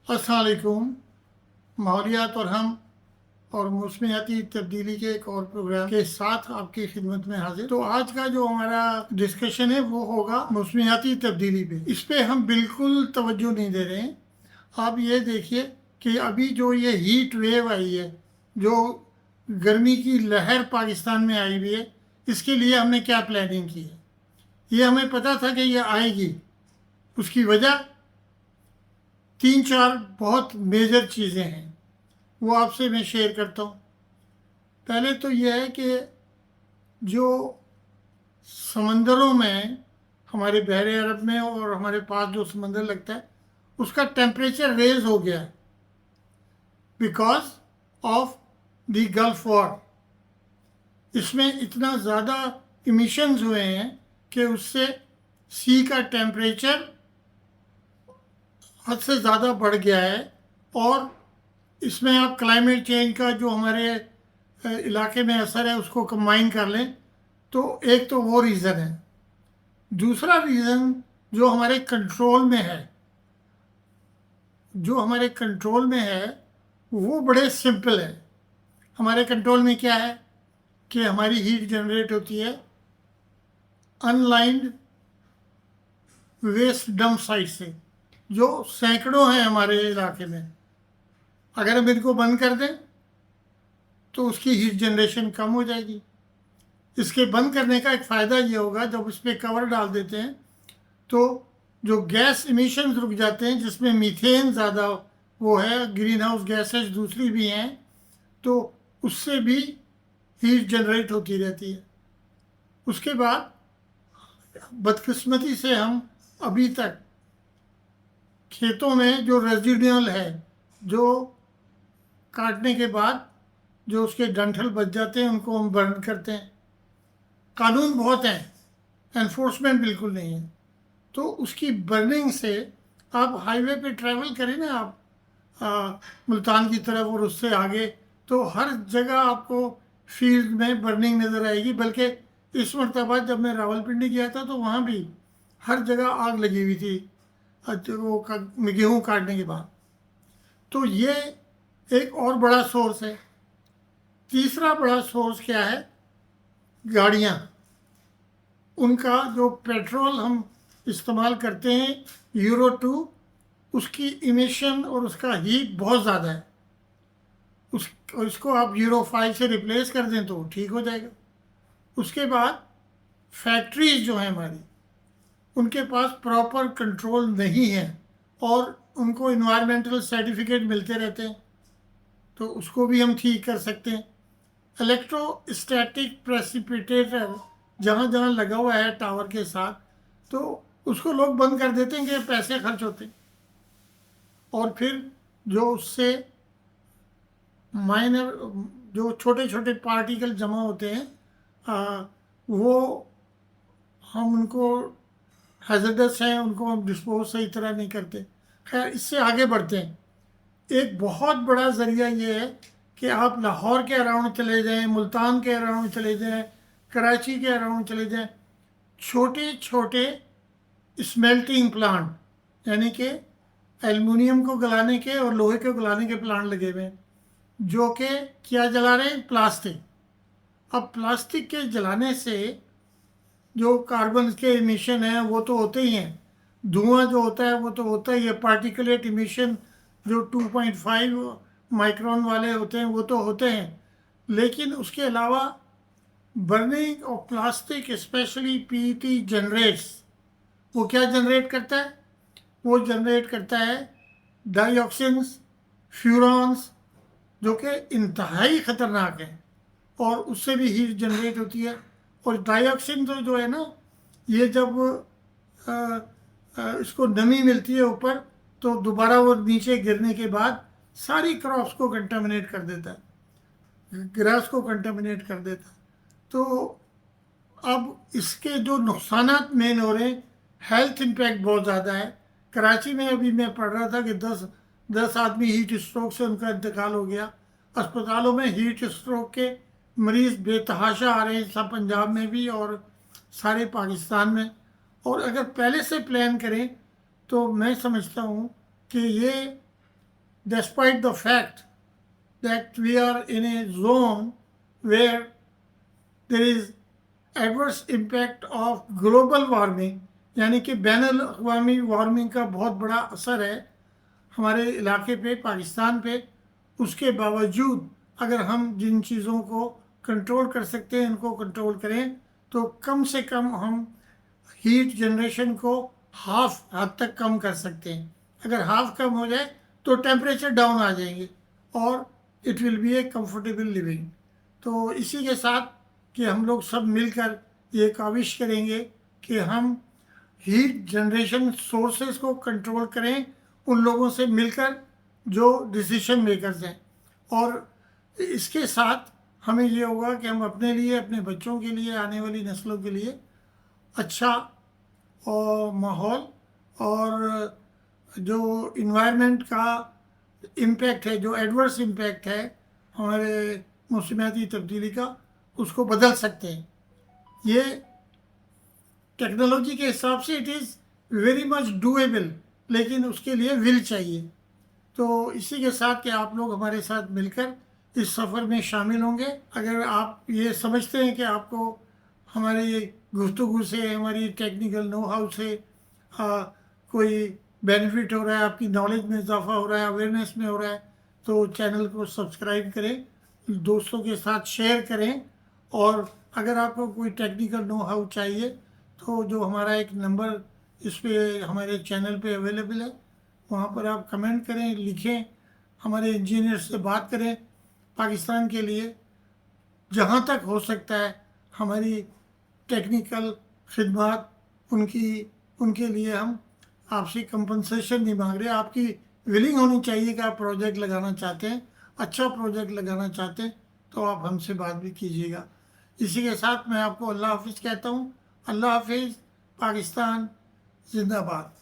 अस्सलाम वालेकुम। माहौलियात और हम और मौसमियाती तब्दीली के एक और प्रोग्राम के साथ आपकी खिदमत में हाजिर। तो आज का जो हमारा डिस्कशन है वो होगा मौसमियाती तब्दीली पे। इस पे हम बिल्कुल तवज्जो नहीं दे रहे हैं। आप ये देखिए कि अभी जो ये हीट वेव आई है, जो गर्मी की लहर पाकिस्तान में आई हुई है, इसके लिए हमने क्या प्लानिंग की है। ये हमें पता था कि ये आएगी। उसकी वजह तीन चार बहुत मेजर चीज़ें हैं, वो आपसे मैं शेयर करता हूँ। पहले तो यह है कि जो समंदरों में, हमारे बहरे अरब में और हमारे पास जो समंदर लगता है, उसका टेम्परेचर रेज हो गया है because of the gulf war. इसमें इतना ज़्यादा इमिशंस हुए हैं कि उससे सी का टेम्परेचर हद से ज़्यादा बढ़ गया है। और इसमें आप क्लाइमेट चेंज का जो हमारे इलाके में असर है उसको कंबाइन कर लें तो एक तो वो रीज़न है। दूसरा रीज़न जो हमारे कंट्रोल में है, वो बड़े सिंपल है। हमारे कंट्रोल में क्या है कि हमारी हीट जनरेट होती है अनलाइंड वेस्ट डंप साइट से, जो सैकड़ों हैं हमारे इलाके में। अगर हम इनको बंद कर दें तो उसकी हीट जनरेशन कम हो जाएगी। इसके बंद करने का एक फ़ायदा ये होगा, जब इस पर कवर डाल देते हैं तो जो गैस इमिशंस रुक जाते हैं, जिसमें मीथेन ज़्यादा वो है, ग्रीन हाउस गैसेज दूसरी भी हैं, तो उससे भी हीट जनरेट होती रहती है। उसके बाद बदकिस्मती से हम अभी तक खेतों में जो रेजिडुअल है, जो काटने के बाद जो उसके डंठल बच जाते हैं, उनको हम बर्न करते हैं। कानून बहुत हैं, एनफोर्समेंट बिल्कुल नहीं है। तो उसकी बर्निंग से आप हाईवे पे ट्रैवल करें ना, आप मुल्तान की तरफ और उससे आगे, तो हर जगह आपको फील्ड में बर्निंग नज़र आएगी। बल्कि इस मरतबा जब मैं रावलपिंडी गया था तो वहाँ भी हर जगह आग लगी हुई थी वो गेहूँ काटने के बाद। तो ये एक और बड़ा सोर्स है। तीसरा बड़ा सोर्स क्या है? गाड़ियाँ। उनका जो पेट्रोल हम इस्तेमाल करते हैं यूरो 2, उसकी इमिशन और उसका हीट बहुत ज़्यादा है। उसको आप यूरो 5 से रिप्लेस कर दें तो ठीक हो जाएगा। उसके बाद फैक्ट्रीज जो हैं हमारी, उनके पास प्रॉपर कंट्रोल नहीं है और उनको इन्वायरमेंटल सर्टिफिकेट मिलते रहते हैं, तो उसको भी हम ठीक कर सकते हैं। इलेक्ट्रोस्टैटिक प्रेसिपिटेटर जहाँ जहाँ लगा हुआ है टावर के साथ, तो उसको लोग बंद कर देते हैं कि पैसे खर्च होते हैं। और फिर जो उससे माइनर, जो छोटे छोटे पार्टिकल जमा होते हैं, वो हम उनको हैजर्डस हैं, उनको हम डिस्पोज सही तरह नहीं करते। खैर, इससे आगे बढ़ते हैं। एक बहुत बड़ा ज़रिया ये है कि आप लाहौर के अराउंड चले जाएं, मुल्तान के अराउंड चले जाएं, कराची के अराउंड चले जाएं, छोटे छोटे स्मेल्टिंग प्लांट, यानी कि एल्युमिनियम को गलाने के और लोहे को गलाने के प्लांट लगे हुए हैं, जो कि क्या जला रहे हैं? प्लास्टिक। अब प्लास्टिक के जलाने से जो कार्बन के इमिशन हैं वो तो होते ही हैं, धुआं जो होता है वो तो होता ही है, पार्टिकुलेट इमिशन जो 2.5 माइक्रोन वाले होते हैं वो तो होते हैं। लेकिन उसके अलावा burning of plastic, specially PET generates, वो क्या जनरेट करता है? वो जनरेट करता है डाइऑक्सिन्स, फ्यूरॉन्स, जो कि इंतहाई ख़तरनाक है, और उससे भी हीट जनरेट होती है। और डाइऑक्सिन तो जो है ना, ये जब इसको नमी मिलती है ऊपर, तो दोबारा वो नीचे गिरने के बाद सारी क्रॉप्स को कंटामिनेट कर देता है, ग्रास को कंटामिनेट कर देता है। तो अब इसके जो नुकसानात मेन हो रहे हैं, हेल्थ इम्पैक्ट बहुत ज़्यादा है। कराची में अभी मैं पढ़ रहा था कि 10 आदमी हीट स्ट्रोक से उनका इंतकाल हो गया। अस्पतालों में हीट स्ट्रोक के मरीज़ बेतहाशा आ रहे हैं, सब पंजाब में भी और सारे पाकिस्तान में। और अगर पहले से प्लान करें तो मैं समझता हूँ कि ये despite the fact that we are in a zone where there is adverse impact of global warming, यानी कि बैनुल अक़वामी वार्मिंग का बहुत बड़ा असर है हमारे इलाके पे, पाकिस्तान पे। उसके बावजूद अगर हम जिन चीज़ों को कंट्रोल कर सकते हैं इनको कंट्रोल करें तो कम से कम हम हीट जनरेशन को हाफ हद तक कम कर सकते हैं। अगर हाफ कम हो जाए तो टेम्परेचर डाउन आ जाएंगे और it will be A comfortable living. तो इसी के साथ कि हम लोग सब मिलकर ये काविश करेंगे कि हम हीट जनरेशन सोर्सेस को कंट्रोल करें उन लोगों से मिलकर जो डिसीजन मेकर्स हैं, और इसके साथ हमें ये होगा कि हम अपने लिए, अपने बच्चों के लिए, आने वाली नस्लों के लिए अच्छा और माहौल और जो इन्वायरमेंट का इम्पैक्ट है, जो एडवर्स इम्पैक्ट है हमारे मौसमियाती तब्दीली का, उसको बदल सकते हैं। ये टेक्नोलॉजी के हिसाब से it is very much doable, लेकिन उसके लिए विल चाहिए। तो इसी के साथ कि आप लोग हमारे साथ मिलकर इस सफ़र में शामिल होंगे। अगर आप ये समझते हैं कि आपको हमारी गुफ्तगू से, हमारी टेक्निकल नो हाउ से कोई बेनिफिट हो रहा है, आपकी नॉलेज में इजाफा हो रहा है, अवेयरनेस में हो रहा है, तो चैनल को सब्सक्राइब करें, दोस्तों के साथ शेयर करें। और अगर आपको कोई टेक्निकल नो हाउ चाहिए तो जो हमारा एक नंबर इस पे हमारे चैनल पे अवेलेबल है, वहाँ पर आप कमेंट करें, लिखें, हमारे इंजीनियर से बात करें। पाकिस्तान के लिए जहाँ तक हो सकता है हमारी टेक्निकल खिदमत उनके लिए हम आपसे कंपनसेशन नहीं मांग रहे। आपकी विलिंग होनी चाहिए कि आप प्रोजेक्ट लगाना चाहते हैं, अच्छा प्रोजेक्ट लगाना चाहते हैं, तो आप हमसे बात भी कीजिएगा। इसी के साथ मैं आपको अल्लाह हाफिज़ कहता हूँ। अल्लाह हाफिज़। पाकिस्तान जिंदाबाद।